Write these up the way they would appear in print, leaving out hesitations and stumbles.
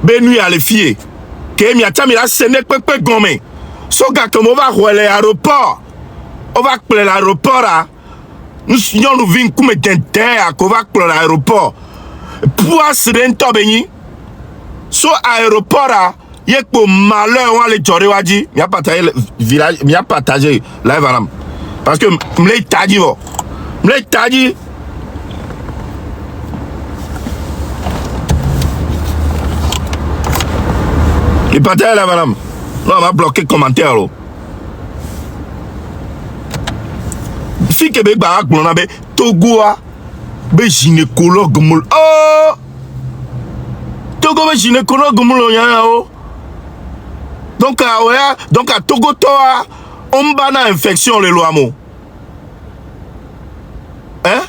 Benui à les filles. Que mi a tami la sene pepe gome. So gars comme on va rouler l'aéroport. On va appeler l'aéroport là. Nous vins comme des terres qu'on va appeler l'aéroport. Pour assurer un tobeni. So aéroport là. Yek pour malheur on les jori wadi. Mi a partagé le village, mi a partagé live aram. Parce que m'lay tadi wo. M'lay tadi. Il partage là madame. Non, on va bloquer le commentaire là. Si Québec ba ak be Togo a be gynécologue mul. Oh! Togo be gynécologue mul ya o. Donc à Togo toa on bana infection le loamo. Hein?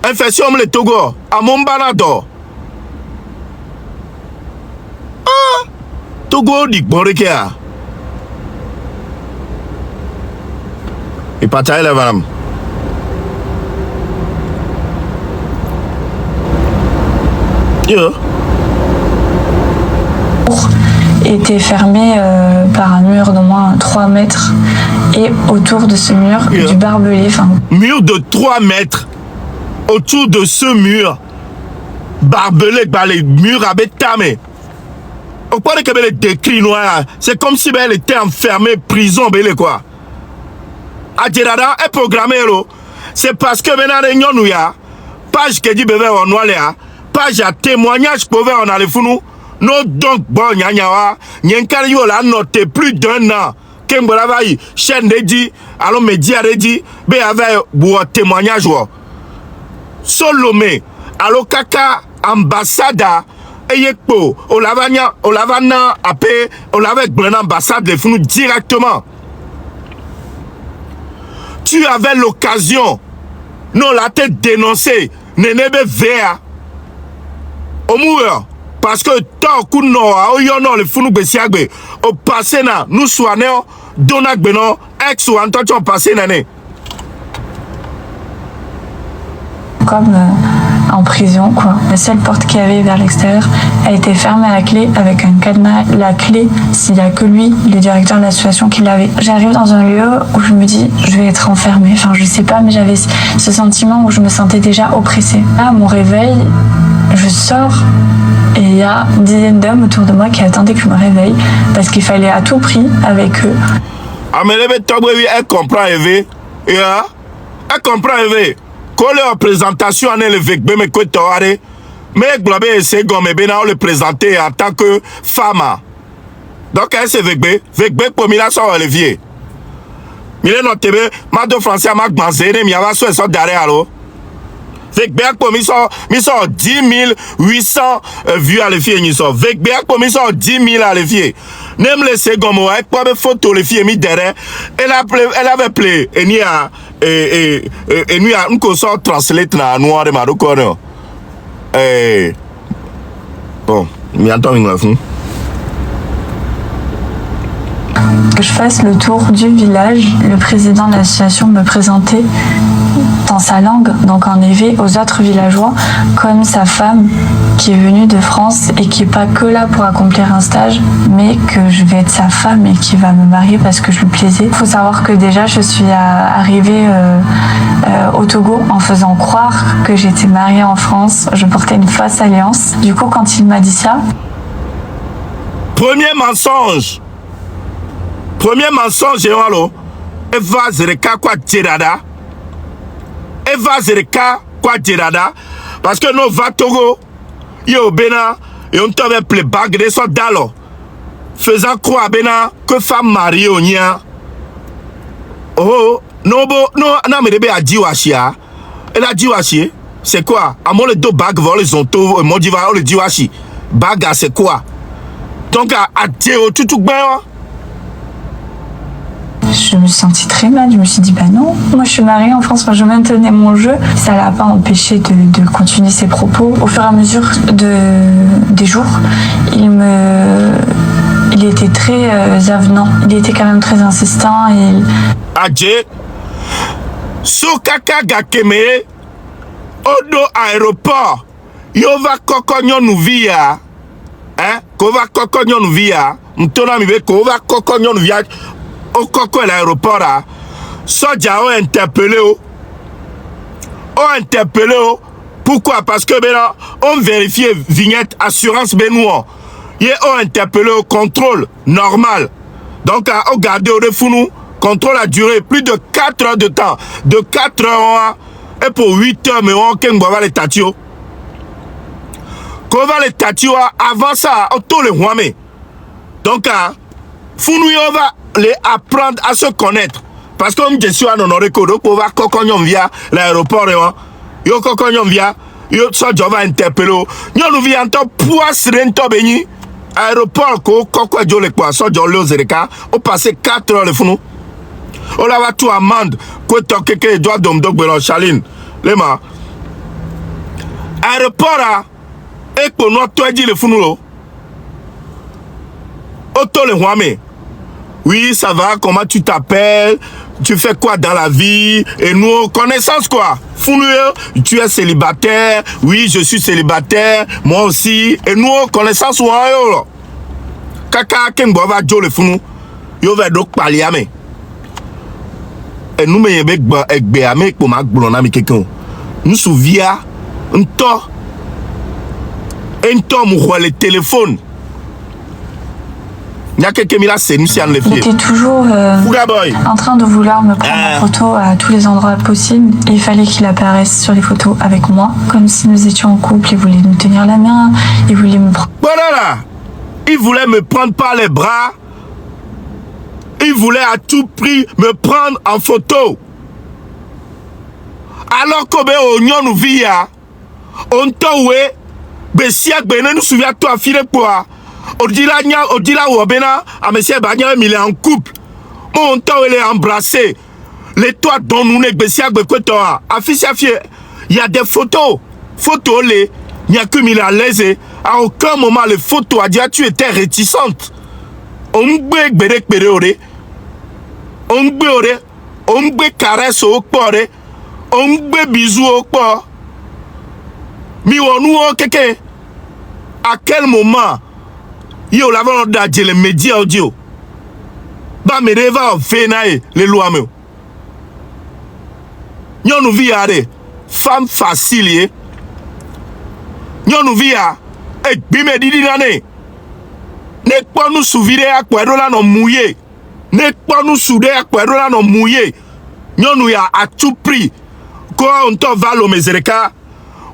Infection le Togo a mon bana do. Ah! Togo dik boreke a. Et partage là madame. Yeah. Était fermé par un mur d'au moins 3 mètres et autour de ce mur du barbelé. Mur de 3 mètres autour de ce mur barbelé par les murs à bétamé. Au point que les décrits noirs, c'est comme si elle était enfermée prison belé quoi. Adjerada est programmé c'est parce que maintenant réunion nous ya page que dit bébé on noir page à témoignage pour on a les fous non donc bon nyanyawa nyenkari yo la noté plus d'un an kembola vai chaîne de dit alors média de dit be avec pour témoignage wo solomé alors kaka ambassade eyekpo olavana apé olavek blen ambassade de fous directement. Tu avais l'occasion, non la tête dénoncée, nenebe vea, au mourir, parce que tant qu'on n'a pas le fou besiagbe, au passé na, nous soignons, donak benon, ex ou entretien passé nané. Comme en prison, quoi. La seule porte qu'il y avait vers l'extérieur, elle était fermée à la clé avec un cadenas. La clé, s'il n'y a que lui, le directeur de l'association, qui l'avait. J'arrive dans un lieu où je me dis, je vais être enfermée. Enfin, je sais pas, mais j'avais ce sentiment où je me sentais déjà oppressée. À mon réveil, je sors et il y a une dizaine d'hommes autour de moi qui attendaient que je me réveille parce qu'il fallait à tout prix avec eux. Ah, mais elle comprend, Eve. Elle comprend, Eve. Quand la présentation en est le vecbe, mais que tu as mais globé c'est comme bien le présenter en tant que femme. Donc elle c'est vecbe pour mila sur Olivier. Mila non tebe, ma de français ma gbanzé, mais y a soit ça derrière alors. Vecbe pour mi so 10 800 vues à les filles ni so. Vecbe pour mi so 10 000 à les filles. Nem le second mot avec pas de photo les filles mi derrière. Elle avait play et ni a et nous a un consort translate na noir de Marocain. Bon, mi entend une fou. Que je fasse le tour du village, le président de l'association me présentait dans sa langue, donc en éveil aux autres villageois, comme sa femme qui est venue de France et qui n'est pas que là pour accomplir un stage, mais que je vais être sa femme et qui va me marier parce que je lui plaisais. Il faut savoir que déjà je suis arrivée au Togo en faisant croire que j'étais mariée en France, je portais une fausse alliance. Du coup, quand il m'a dit ça... Premier mensonge, Ewalo, Eva Zereka kwa tirada. Eva Zereka kwa tirada. Parce que nous va Togo, yo bena, et on t'avait ple bague de son dalo. Faisant croire bena que femme mariée au nia. Oh, non, mais bébé a dit washia. Elle a dit washi. C'est quoi? À moi, les deux bagues volent les onto, moi, dit le dit washi. Bague, c'est quoi? Donc, à dire tout bien. Je me suis sentie très mal, je me suis dit bah non, moi je suis mariée en France, je maintenais mon jeu, ça l'a pas empêché de continuer ses propos. Au fur et à mesure des jours, il était très avenant, il était quand même très insistant et... Adje, Sokaka Gakeme, Odo aéroport, Yova Kokonyo Nouvia, hein, qu'on va coconner nous via, m'tona mi be qu'on va coconner nous via, au coco l'aéroport là, soja ont interpellé pourquoi? Parce que ben on vérifie vignette assurance benoît, ils ont interpellé au contrôle normal, donc à garder au refounou, contrôle a duré plus de 4 heures de temps, de 4 heures et pour 8 heures mais on va les tatio. Qu'on va les tatio avant ça, autour les Huamé. Donc, Founou, on va les apprendre à se connaître. Parce que comme je suis à honoré, on va cocognon via l'aéroport, yo cocognon via, yo so va interpeller. Nous via en temps poisse rento béni. Aéroport, coco le quoi, so le zereka, on passe 4 heures le founou. On la va tout amende, quoi quelque doit dom chaline. Les ma. Aéroport, et pour nous, toi, dis le founou. Auto le Huamé. Oui, ça va, comment tu t'appelles? Tu fais quoi dans la vie? Et nous, connaissance quoi? Founou, tu es célibataire? Oui, je suis célibataire. Moi aussi. Et nous, connaissance ou yo? Kaka, Kembo va jouer le founou. Yo va donc parler à me. Et nous, mais avec pour ma blonde, quelqu'un. Nous souviens, un temps, où le téléphone. Il y a quelqu'un qui c'est nous, c'est Il était toujours en train de vouloir me prendre en photo à tous les endroits possibles. Et il fallait qu'il apparaisse sur les photos avec moi, comme si nous étions en couple. Il voulait nous tenir la main, il voulait me prendre. Voilà là, il voulait me prendre par les bras. Il voulait à tout prix me prendre en photo. Alors que nous via, on t'oué. Bessiak bene nous souvient toi fille quoi. Odila wobena a monsieur Bagna il est en couple. Mon temps il est embrassé. Les toits dont nous n'est Bessiak bekotoa. Affiche il y a des photos. Photos les il n'y a que mille à l'aise. À aucun moment les photos a dit tu étais réticente. On gbe gbere gbere ore. On gbe ore. On gbe caresse au pore. On gbe bisou au pore. Mi wonu o keke. À quel moment yo l'avons dit les médias audio ba me reva fait nae les lois me nyon nous via femme facile nyon nous via e bime didi nane ne pas nous souvire à quoi là non mouillé ne pas nous souder à quoi là non mouillé nyon nous ya à tout prix quand on t'en va le mesereka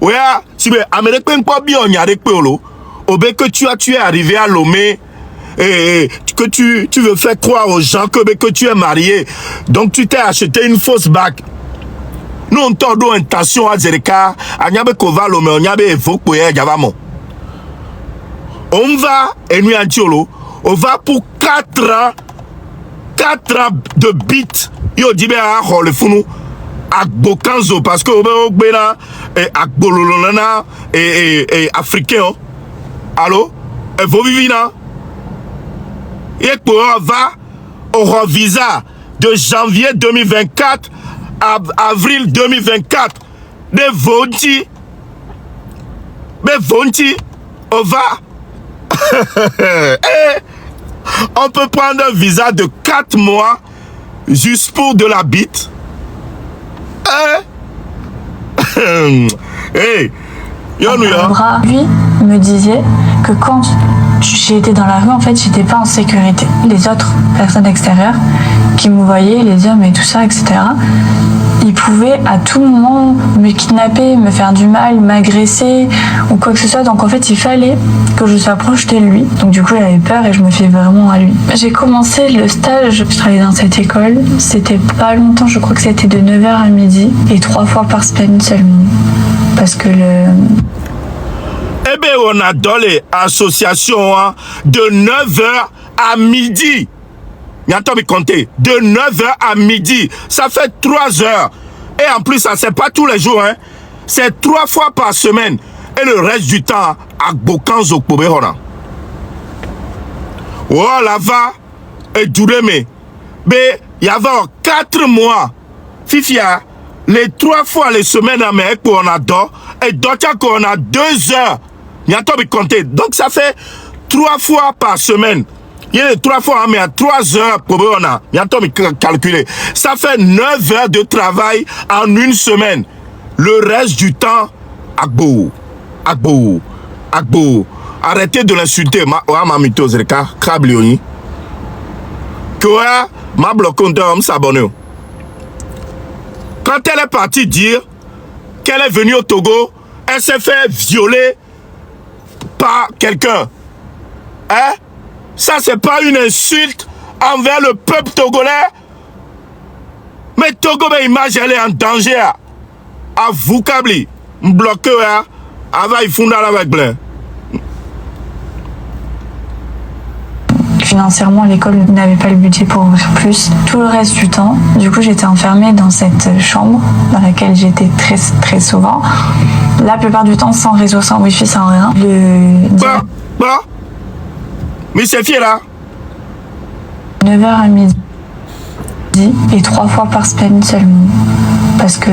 ouais si be américain pas bien on y a des peolo. Que tu es arrivé à Lomé et que tu veux faire croire aux gens que tu es marié. Donc tu t'es acheté une fausse bague. Nous on t'a donné intention à Zereka, à Nyabe Kova Lomé, on Nyabe évoque Yavamo. On va, et nous en on va pour 4 ans de bits. Yo dit à le founou. Akbokanzo, parce que Obena et Akbololona et africain. Allô? Et vous vivez là? Et pour va au visa de janvier 2024 à avril 2024. De Vonti, on va. On peut prendre un visa de 4 mois juste pour de la bite. Hey! Lui me disait que quand j'ai été dans la rue, en fait, j'étais pas en sécurité. Les autres personnes extérieures qui me voyaient, les hommes et tout ça, etc., ils pouvaient à tout moment me kidnapper, me faire du mal, m'agresser ou quoi que ce soit. Donc en fait, il fallait que je sois proche de lui. Donc du coup, j'avais peur et je me fiais vraiment à lui. J'ai commencé le stage, je travaillais dans cette école. C'était pas longtemps, je crois que c'était de 9h à midi et 3 fois par semaine seulement. Parce que Eh bien, on a dans les associations de 9h à midi. Mais attends, mais comptez. De 9h à midi. Ça fait 3 heures. Et en plus, ça, c'est pas tous les jours. Hein. C'est 3 fois par semaine. Et le reste du temps, à Bokanzo Kobehona. Oh, là-bas, et Djoureme. Mais il y avait 4 mois. Fifia, les 3 fois les semaines à Mekpo, on a d'or. Et d'autres qu'on a 2 heures. Attends, mais comptez. Donc, ça fait 3 fois par semaine. Il y a 3 fois, mais à 3 heures, on a. Bientôt, mais calculer. Ça fait 9 heures de travail en une semaine. Le reste du temps, Agbo. Arrêtez de l'insulter. Ma mythose, Krablioni. Que ma bloqué, on s'abonne. Quand elle est partie dire qu'elle est venue au Togo, elle s'est fait violer par quelqu'un. Hein? Ça, c'est pas une insulte envers le peuple togolais. Mais Togo, ben, image, elle est en danger. À vous, Kabli. Bloqué, hein? Avant, il fonde avec blanc. Financièrement, l'école n'avait pas le budget pour ouvrir plus. Tout le reste du temps, du coup, j'étais enfermée dans cette chambre dans laquelle j'étais très, très souvent. La plupart du temps, sans réseau, sans wifi, sans rien. Mais c'est fier là. 9h à midi et 3 fois par semaine seulement. Parce que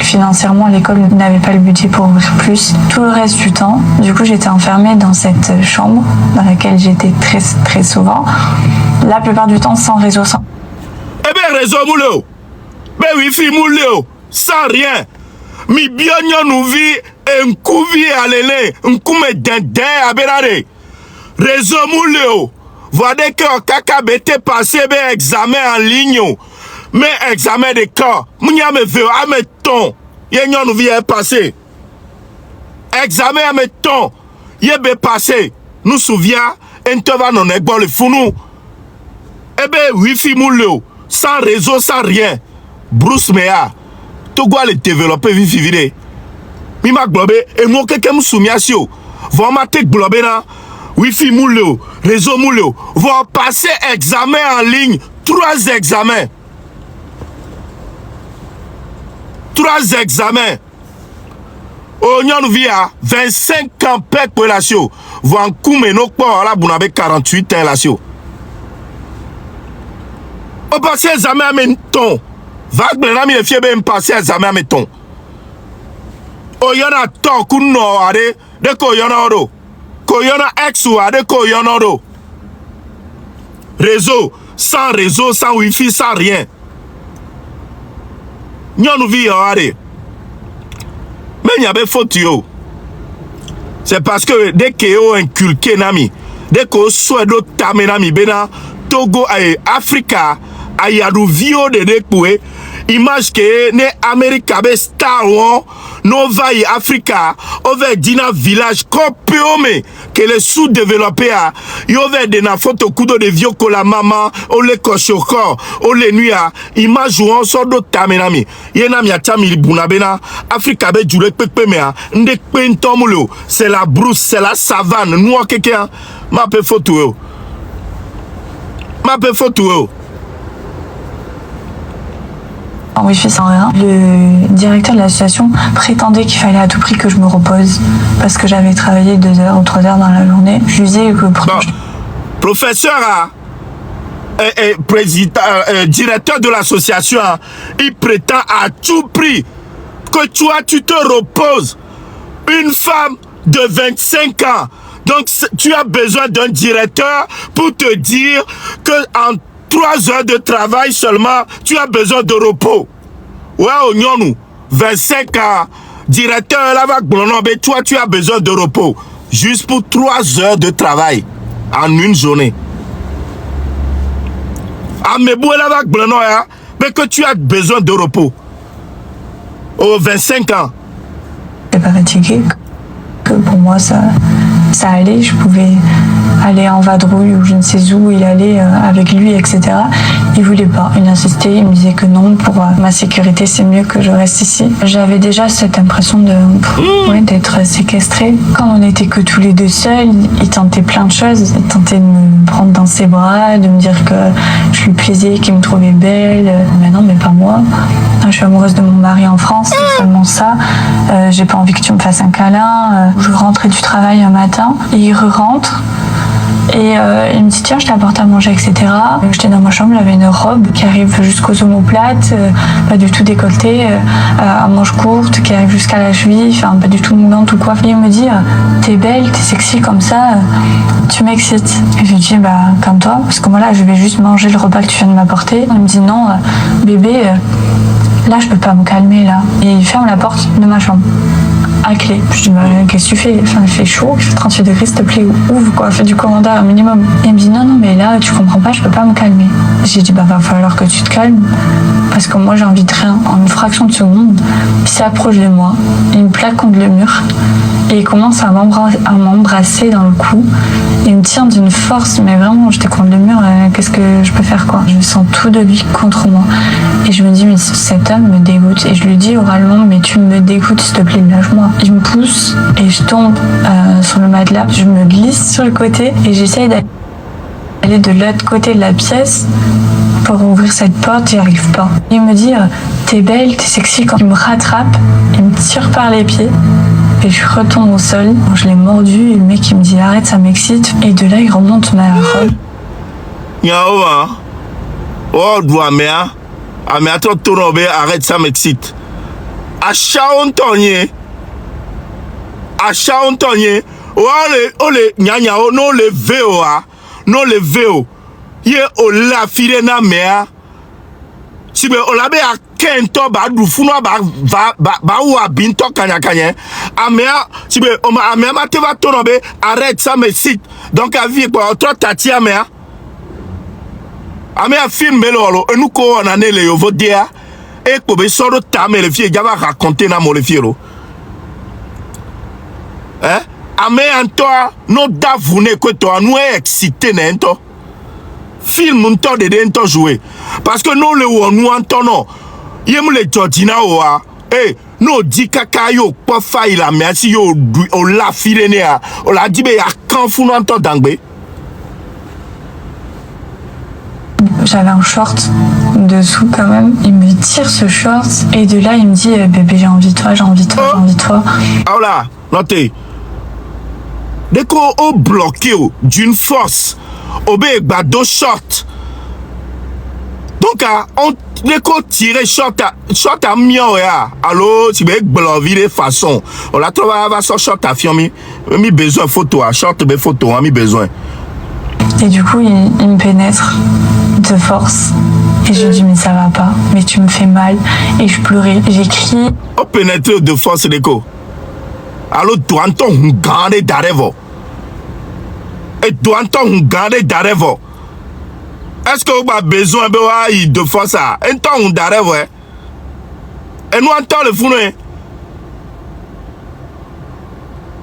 financièrement, l'école n'avait pas le budget pour ouvrir plus. Tout le reste du temps, du coup, j'étais enfermée dans cette chambre dans laquelle j'étais très, très souvent. La plupart du temps, sans réseau, sans... Eh bien, réseau moulé. Ben wifi moulé. Sans rien. Mi bionyo nous vit un couvi à l'élé. Un coume dindin à Benare. Réseau moulé. Voyez que kaka bête passé ben examen en ligne. Mais examen de corps. Mounia me veut à mes tons. Yenyo nous vient passé. Examen à mes tons. Yé passé. Nous souviens. Entova non est bon le founou. Eh ben wifi moulé. Sans réseau, sans rien. Bruce Mea. Togo le développer wifi vide. Mima globé. Et moi quelqu'un me soumiasio. Vous m'avez globé là. Wifi moulé. Réseau moulé. Vous passer examen en ligne. 3 examens. 3 examens. On via 25 ans pek pour la sio. Vous en coumez nos ports là, vous avez 48 ans la sio. On passe examen à mes tons. Vague ben ami le fier ben passer examen à mes tons. O yana to kuno ade de ko yana odo. Ko yana ex ou ade ko yana odo. Réseau, sans wifi, sans rien. Nyon vi ade. Mais il y avait faute yo. C'est parce que dès que yo inculqué nami, dès que soit do tame nami bena Togo et Africa ayadu vio de dekoué, image que ne America be star won no vai Africa over dina village copiome que les sous-développés a yo over de na photo kudo de vieux que la maman o le koshoko o le nuit image won so do tamenami yena mi atami bunabena Africa be jure pepe mea nde pentomulo c'est la brousse c'est la savane nous quelqu'un ma pe photo Wifi sans rien. Le directeur de l'association prétendait qu'il fallait à tout prix que je me repose parce que j'avais travaillé 2 heures ou 3 heures dans la journée. Je disais que... Professeur président, directeur de l'association, il prétend à tout prix que toi tu te reposes. Une femme de 25 ans. Donc tu as besoin d'un directeur pour te dire que en 3 heures de travail seulement, tu as besoin de repos. Ouais, Ognonou, 25 ans, directeur, là, toi, tu as besoin de repos. Juste pour 3 heures de travail en une journée. Amebou, là, mais que tu as besoin de repos. Oh, 25 ans. Je n'étais pas fatiguée. Que pour moi, ça allait, je pouvais aller en vadrouille ou je ne sais où il allait avec lui, etc. Il voulait pas, il insistait, il me disait que non, pour ma sécurité c'est mieux que je reste ici. J'avais déjà cette impression d'être séquestrée. Quand on n'était que tous les deux seuls, il tentait plein de choses. Il tentait de me prendre dans ses bras, de me dire que je lui plaisais, qu'il me trouvait belle. Mais non, mais pas moi. Je suis amoureuse de mon mari en France, c'est seulement ça. J'ai pas envie que tu me fasses un câlin. Je rentrais du travail un matin et il rentre. Et il me dit tiens, je t'apporte à manger, etc. J'étais dans ma chambre, il avait une robe qui arrive jusqu'aux omoplates, pas du tout décolletée, à manches courtes, qui arrive jusqu'à la cheville, enfin pas du tout moulante ou quoi. Et il me dit t'es belle, t'es sexy comme ça, tu m'excites. Et je lui dis bah comme toi, parce que moi là je vais juste manger le repas que tu viens de m'apporter. Il me dit non, bébé, là je peux pas me calmer là. Et il ferme la porte de ma chambre à clé. Je dis, bah, qu'est-ce que tu fais? Enfin, il fait chaud, il fait 38 degrés, s'il te plaît, ouvre quoi, fais du commandant un minimum. Et il me dit, non, mais là, tu comprends pas, je peux pas me calmer. J'ai dit, bah, va falloir que tu te calmes, parce que moi, j'ai envie de rien. En une fraction de seconde, il s'approche de moi, il me plaque contre le mur, et il commence à m'embrasser dans le cou. Il me tient d'une force, mais vraiment, j'étais contre le mur, qu'est-ce que je peux faire, quoi? Je sens tout de lui contre moi. Et je me dis, mais cet homme me dégoûte. Et je lui dis oralement, mais tu me dégoûtes, s'il te plaît, lâche-moi. Il me pousse et je tombe sur le matelas. Je me glisse sur le côté et j'essaye d'aller de l'autre côté de la pièce pour ouvrir cette porte. J'y arrive pas. Il me dit, t'es belle, t'es sexy. Quand il me rattrape, il me tire par les pieds. Et je retombe au sol. Je l'ai mordu et le mec il me dit arrête, ça m'excite. Et de là il remonte ma robe. Yaoua. Oh, doigt, mais attends, arrête, ça m'excite. Achaon tonye. Ole, nyanya, no le veo, no le veo. Ye o la fire na mea. Si be o la be a kento ba du funo ba wa binto kanya. Amea, si be o ma amea ma te va tonobe, arrête, ça m'excite. Donc à vie quoi, toi tati amea. Amea film belolo, nous ko on ane le yovo dia. Et pour be soro tame le fie, java raconter na mo le fiero. Hein? Amea toi, no da vune ko toi, nous est excité n'ento. Film n'ento de n'ento jouer. Parce que nous le ou nous entendons. Yem le Georgina oa. Eh, no di kaka yo pa fa ila merci yo o la firene a. O la dibe ya kan fu no ento dangbe. J'avais un short dessous quand même. Il me tire ce short et de là il me dit bébé j'ai envie de toi, j'ai envie de toi, j'ai envie de toi. Ah là, notez. Dès qu'on a bloqué d'une force, on a deux shorts. Donc, dès qu'on tire short à mieux, alors, si vous avez de façon, on a trouvé à son short à filmer, mis besoin de photo, short de photo, mis besoin. Et du coup, il me pénètre de force. Et je lui dis, mais ça va pas, mais tu me fais mal. Et je pleurais, j'ai crié. On pénètre de force, Déco. Alors, doit-on garder d'arrêt? Et doit-on garder d'arrêt? Est-ce que vous avez besoin de force? Un temps d'arrêt? Et nous, entendons le fou.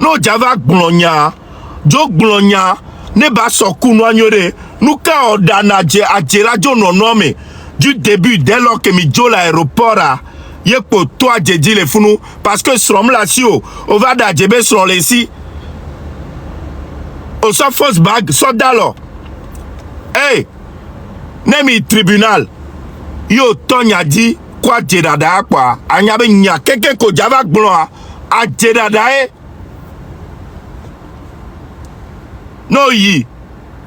Nous, j'avais Boulogne, Joe Boulogne, ne pas sortir nous, quand on a dit à Djeladio, non, du début, dès lors que mi Joe l'aéroport, il y a pour toi, j'ai dit les fous, parce que sur là, si on va d'Adjébé sur les ici, on s'en fausse bague, soit d'alors. Hey, Nemi tribunal, yo ton a dit, quoi, Djedada, quoi, a nyabe nya, quelqu'un ko javak blon, a Djedada, no yi,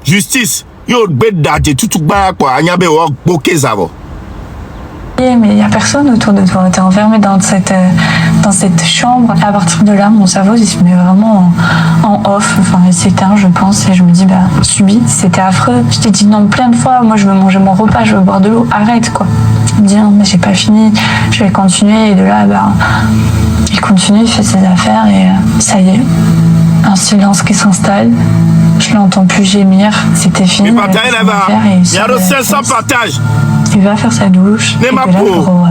justice, yo bête d'adje, tout bas, quoi, a nyabe wak, bokeh zavo. Mais il n'y a personne autour de toi. Tu es enfermé dans cette chambre. À partir de là, mon cerveau il se met vraiment en off. Enfin, il s'éteint, je pense. Et je me dis, bah, subit, c'était affreux. Je t'ai dit non plein de fois. Moi, je veux manger mon repas, je veux boire de l'eau. Arrête, quoi. Je me dis, non, mais j'ai pas fini. Je vais continuer. Et de là, bah, il continue, il fait ses affaires. Et ça y est, un silence qui s'installe. Je l'entends plus gémir. C'était fini. Il y a 500 partages. Il va faire sa douche. Nous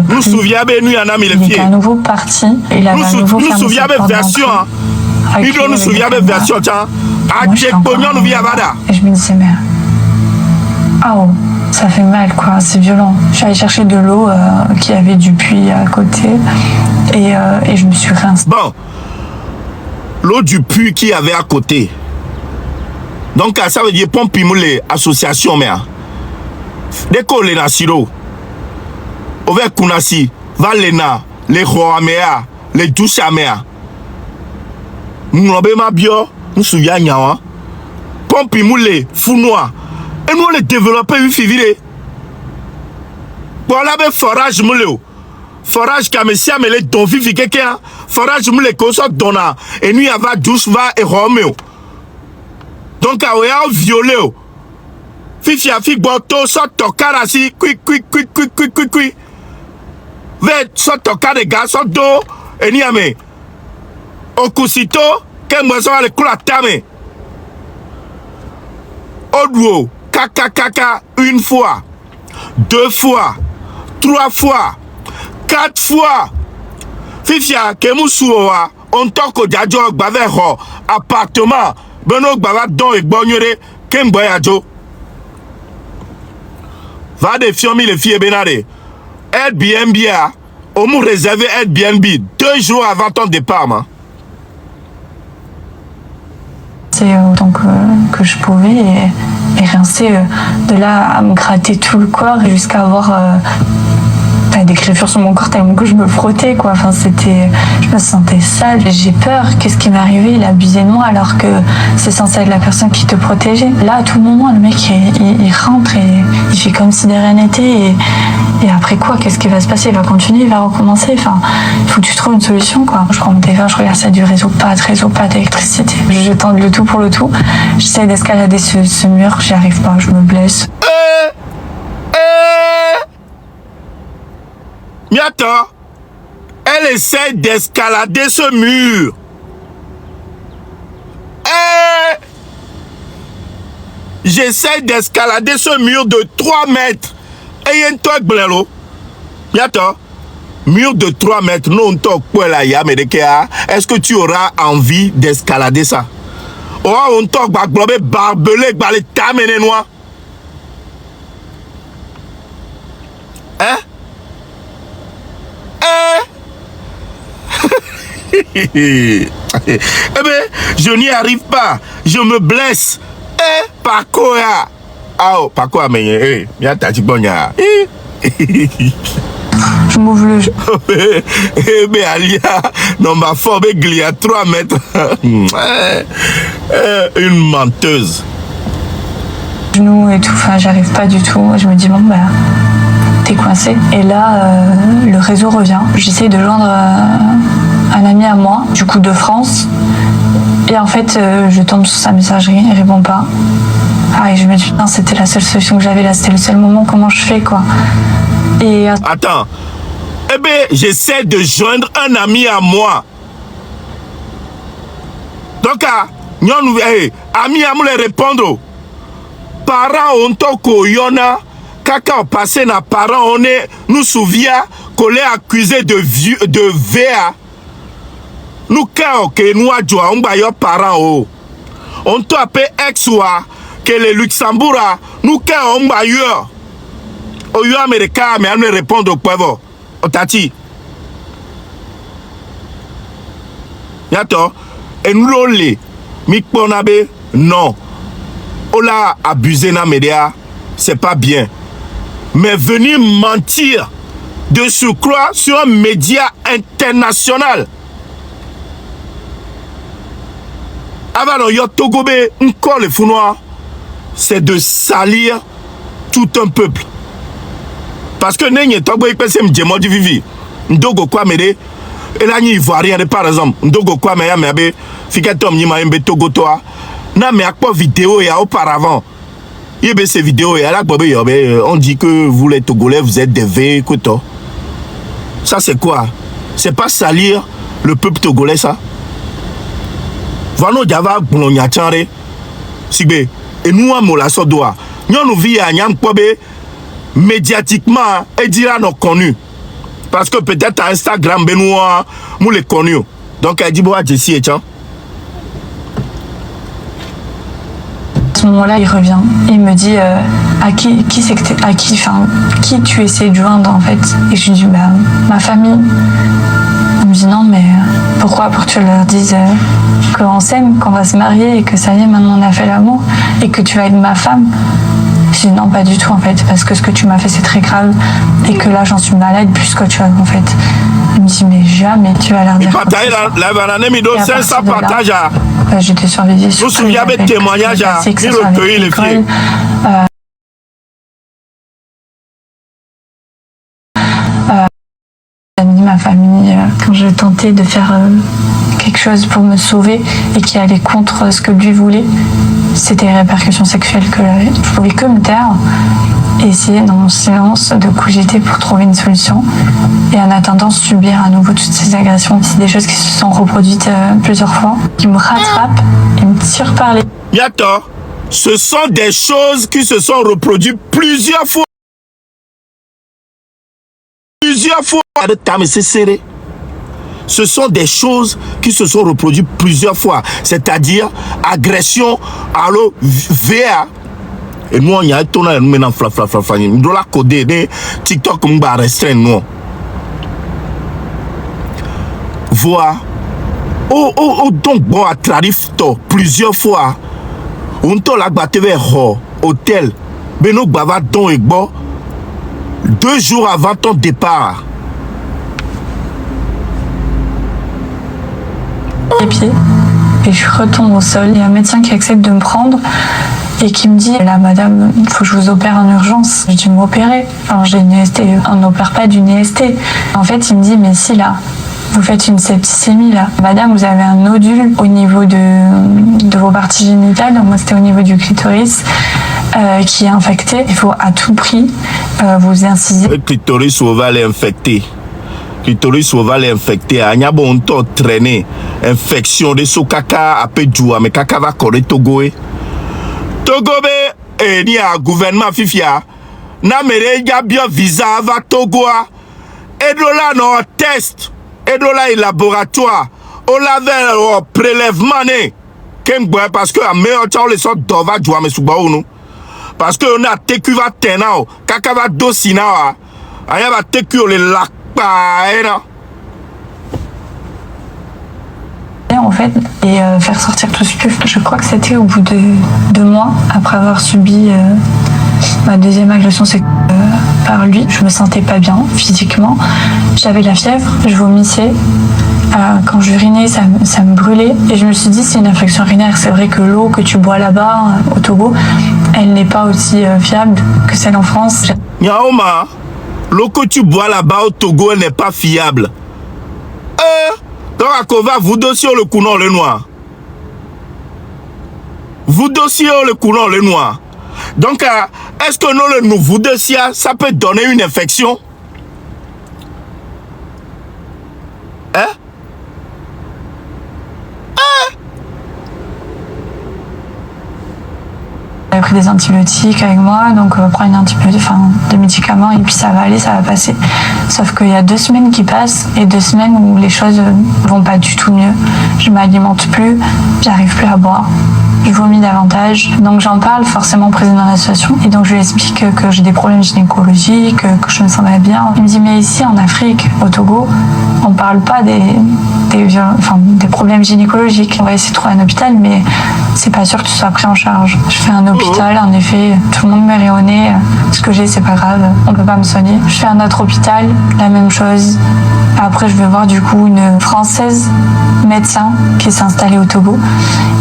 nous souvenons de nous, il est à nouveau parti. Il avait à nouveau nous souvenons de version. Il nous souvenons de version. Et je me disais, mais oh, ça fait mal, quoi. C'est violent. Je suis allée chercher de l'eau qui avait du puits à côté et je me suis rincée. Bon, l'eau du puits qui avait à côté. Donc ça veut dire pompe les associations, mais. Dès qu'on les nasiro, avec Kunasi, Valena, les Roamea, les Douchamea, nous n'avons pas bien, nous souviens, pour pompe moulé, fou noir. Et nous, les développeurs, ils fivent. Bon, là, ben, forage moulé. Forage Kamesia, mais les dons vivent quelqu'un. Forage moulé, qu'on soit donna. Et nous, il y avait douce, va et Roméo. Donc, on a violé. Fifi a fi boto, soit tokara si, kui. Ve, soit tokara de gars, soit do, et ni ame. Okusito, que moi, ça va le coula tame. Odwo, kaka, une fois, 2 fois, 3 fois, 4 fois. Fifia, que moussoua, on toko djadjo, bave ho, appartement, beno bava don et bonnyere, kemboyajo. Va défier les filles benare. Airbnb, on m'a réservé Airbnb 2 jours avant ton départ, man. C'est autant que je pouvais et rincer de là à me gratter tout le corps et jusqu'à avoir des griffures sur mon corps tellement que je me frottais, quoi. Enfin, je me sentais sale, j'ai peur. Qu'est-ce qui m'est arrivé? Il a abusé de moi alors que c'est censé être la personne qui te protégeait. Là, à tout moment, le mec il rentre et il fait comme si de rien n'était et après quoi? Qu'est-ce qui va se passer? Il va continuer, il va recommencer. Enfin, il faut que tu trouves une solution, quoi. Je prends mon téléphone, je regarde ça du réseau pas d'électricité. Je tente le tout pour le tout. J'essaie d'escalader ce mur, j'y arrive pas, je me blesse. Miato, elle essaie d'escalader ce mur. J'essaie d'escalader ce mur de 3 mètres. Et il y a un truc blanc. Miato, mur de 3 mètres. Non, est-ce que tu auras envie d'escalader ça? Oh, on toque barbelé, balé, tamene noir. Hein? Eh bien, je n'y arrive pas. Je me blesse. Par quoi? Ah, par quoi, mais bien t'as dit bon, je m'ouvre le jeu. Mais Alia, non, ma forme est à 3 mètres. Une menteuse. Genoux et tout, enfin, j'arrive pas du tout. Je me dis, bon, bah, t'es coincé. Et là, le réseau revient. J'essaie de joindre un ami à moi, du coup de France. Et en fait, je tombe sur sa messagerie, il répond pas. Ah, et je me dis, putain, c'était la seule solution que j'avais là, c'était le seul moment, comment je fais, quoi. Et attends, eh bien, j'essaie de joindre un ami à moi. Donc, ami à moi les répondre. Parents, on toko yona, kaka passé na parents, on est, nous souvient qu'on est accusé de VA. Nous, quand nous avons un parents, on t'a appelé ex-wa, que les Luxembourg, nous, quand on a eu, au lieu américain, mais on ne répond au poivre. On t'a dit. Yato, et nous, on les, mikponabe, non. On l'a abusé dans les médias, c'est pas bien. Mais venir mentir de surcroît sur un média international. Avant yo Togobe, encore les fous noirs, c'est de salir tout un peuple. Parce que n'est Togo il peut se me du vivi. Ndogo kwa mede, et là ni ivoirien par exemple. Ndogo kwa me ya mebe, fikatom ni ma mbe Togo toi. Na me akpo vidéo ya auparavant. Il y a ces vidéos et là on dit que vous les Togolais vous êtes des V quoi. Ça c'est quoi? C'est pas salir le peuple togolais ça? Vano java boulogne tchanre sigbe et nous à mola so doa nous vit à nyam kobe médiatiquement et dira non connu parce que peut-être à Instagram benoît nous les connus donc elle dit boa Jessie et tiens. À ce moment-là, il revient et il me dit qui tu essaies de joindre en fait. Et je lui dis bah ma famille. Il me dit non mais pourquoi pour que tu leur dises qu'on s'aime, qu'on va se marier et que ça y est maintenant on a fait l'amour et que tu vas être ma femme. Je dis non pas du tout en fait parce que ce que tu m'as fait c'est très grave et que là j'en suis malade plus qu'autre chose en fait. Il me dit mais jamais tu vas leur dire. Partager la banane, mais donc 500 partages à. J'étais surveillée sur. Vous vous souvenez des témoignages à recueillir les filles. J'ai dit ma famille quand j'ai tenté de faire quelque chose pour me sauver et qui allait contre ce que lui voulait. C'était les répercussions sexuelles que j'avais. Je pouvais que me taire et essayer dans mon silence de cogiter pour trouver une solution et en attendant subir à nouveau toutes ces agressions. C'est des choses qui se sont reproduites plusieurs fois, qui me rattrapent et me tirent par les... Bientôt, ce sont des choses qui se sont reproduites plusieurs fois. Plusieurs fois. Ce sont des choses qui se sont reproduites plusieurs fois. C'est-à-dire agression, allo, VA. Et nous, on y a tout là, nous maintenant, nous doit la coder, des TikTok, on va restreindre, nous. Voir. Donc, bon, à Tarif, plusieurs fois, on t'a la batte vers hôtel, mais nous, bava, don et bon, 2 jours avant ton départ. Les pieds et je retombe au sol. Il y a un médecin qui accepte de me prendre et qui me dit là madame, il faut que je vous opère en urgence. J'ai dû m'opérer. Alors j'ai une EST, on n'opère pas d'une EST. En fait il me dit mais si là vous faites une septicémie là, madame vous avez un nodule au niveau de vos parties génitales, donc moi c'était au niveau du clitoris qui est infecté. Il faut à tout prix vous inciser. Le clitoris ovale est infecté. Clitoris ovale est infecté. Il y a bon temps traîner. Infection de ce caca à Péjoua, mais caca va correr Togo. Togo, et il y a un gouvernement Fifia. Na mere ya bien visa va Togo. Et de là, non, test. Et de là, laboratoire. On l'avait prélèvement. Parce que la meilleure temps, les sortes d'ova jouer, mais sous nous. Parce que on a TQ va tenir. Caca va dossina. Il y a TQ les lacs. En fait, et faire sortir tout ce que je crois que c'était au bout de 2 mois après avoir subi ma deuxième agression sexuelle par lui. Je me sentais pas bien physiquement, j'avais la fièvre, je vomissais, quand j'urinais ça me brûlait et je me suis dit c'est une infection urinaire. C'est vrai que l'eau que tu bois là-bas au Togo, elle n'est pas aussi fiable que celle en France. Yaoma, l'eau que tu bois là-bas au Togo n'est pas fiable. Donc à Kova, vous dossiez le coulant le noir. Vous dossiez le coulant le noir. Donc, est-ce que nous, le nouveau dossier, ça peut donner une infection? Hein? J'avais pris des antibiotiques avec moi, donc prendre des médicaments et puis ça va aller, ça va passer. Sauf qu'il y a 2 semaines qui passent et 2 semaines où les choses vont pas du tout mieux. Je m'alimente plus, j'arrive plus à boire, je vomis davantage. Donc j'en parle forcément au président de l'association et donc je lui explique que j'ai des problèmes gynécologiques, que je me sens pas bien. Il me dit mais ici en Afrique, au Togo, on parle pas des problèmes gynécologiques. On va essayer de trouver un hôpital, mais c'est pas sûr que tu sois pris en charge. Je fais un hôpital, en effet, tout le monde me rit au nez. Ce que j'ai, c'est pas grave, on peut pas me soigner. Je fais un autre hôpital, la même chose. Après, je vais voir du coup une Française médecin qui s'est installée au Togo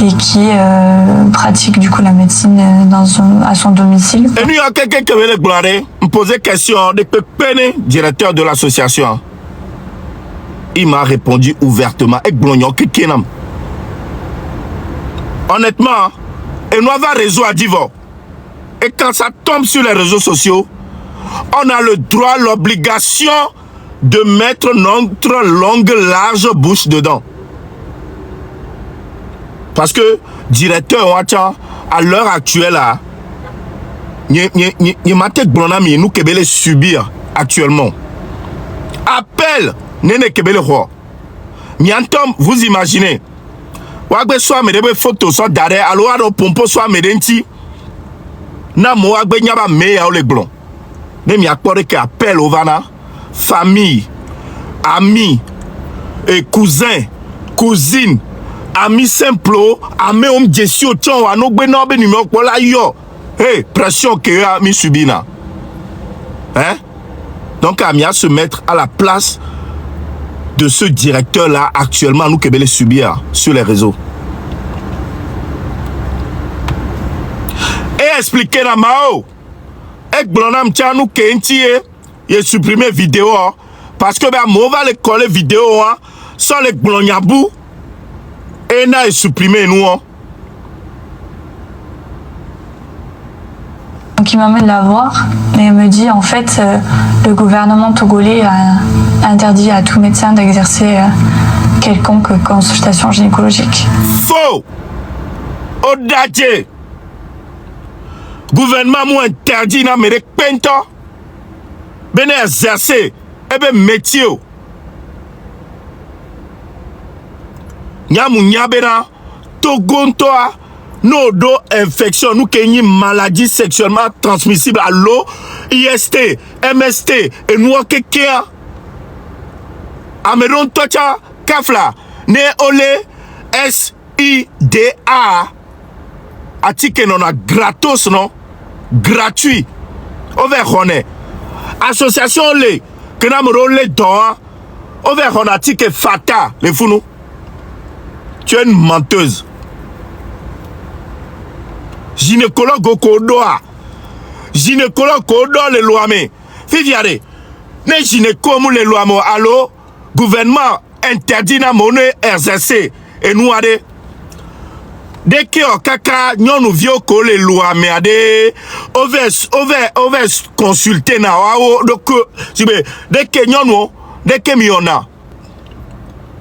et qui pratique du coup la médecine à son domicile. Et nous, il y a quelqu'un qui veut me poser question de Pépéné, directeur de l'association. Il m'a répondu ouvertement. Honnêtement, et nous avons réseau à Divo. Et quand ça tombe sur les réseaux sociaux, on a le droit, l'obligation de mettre notre longue, large bouche dedans. Parce que, directeur, à l'heure actuelle, nous devons subir actuellement. Appel, Nene Kebele Roi. Miantom, vous imaginez. Wagbe soit me debe photo soit d'arrêt, alors ado pompo soit me denti. Na mo wagbe nyaba me ya ole blon. Ne mi akpore ke appel au vana. Famille, amis, et cousins, cousines, amis simples, amis om jesio tchon wa no gbe no be numéro pour la yo. Hey, pression que a mi subina. Hein? Donc Amia se mettre à la place de ce directeur-là actuellement, nous qui les subir sur les réseaux. Et expliquer la Mao. Et blonam tcha nous kenti et supprimer vidéo parce que ben moi va les coller vidéo sans les blonyabou et n'a supprimer nous. Donc il m'amène la voir et il me dit en fait le gouvernement togolais a interdit à tout médecin d'exercer quelconque consultation gynécologique. Faux. Odaje. Gouvernement m'a interdit na mere pento. Ben exercer et ben métier. Nyamu nyabena togontoa no do infection nous kenyi maladie sexuellement transmissible à l'eau, IST, MST et nous kekea. Ameron tocha kafla ne ole SIDA. Atike non a gratos non gratuit. Over hone. Association le que namoro le doa. Over hone atike fata les fous. Tu es une menteuse. Gynécologue au Kodoa. Gynécologue Kodoa le loame. Fiviare. Ne gynéco mou le loame. Allo. Gouvernement interdit na monnaie exercer. Et nous ade. Dès que o kaka nyonu vio ko le loame ade. Over consulter na wao. Donc dès que nyonu. Dès que miona.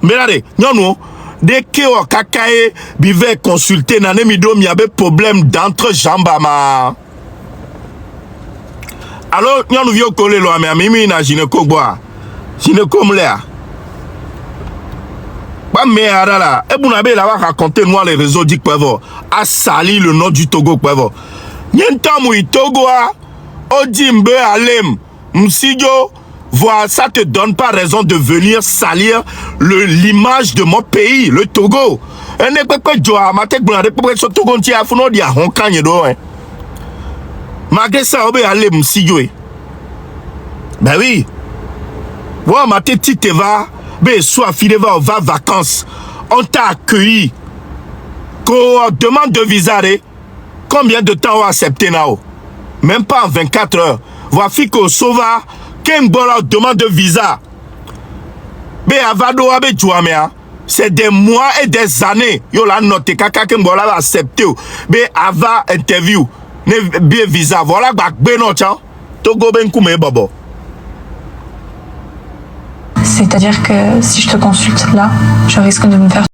Merade. Nyonu. Dès que o kakae bive consulter na nemido mi abe problème d'entre-jambes ma. Alors nyonu vio kole lo ame mimi na gynéco boa. Gynéco mlea. Ba me arala e buna be la va raconter nous les réseaux dit peuvent a sali le nom du Togo peuvent. Nyenta mu Togo a odimbe alem msijo. Voilà, ça te donne pas raison de venir salir l'image de mon pays, le Togo. Malgré ça, on va aller m'sigouer. Ben oui. Voilà, ma tête te va, ben soit filé va vacances. On t'a accueilli. Qu'on demande de visa, combien de temps on va accepter now? Même pas en 24 heures. Voilà, Fico Sova. Kembola demande de visa. Mais avado abe jouamea. C'est des mois et des années. Yo la noté kaka Kembola va accepter. Mais ava interview. Ne bien visa. Voilà bak beno chan. Togo ben kume bobo. C'est-à-dire que si je te consulte là, je risque de me faire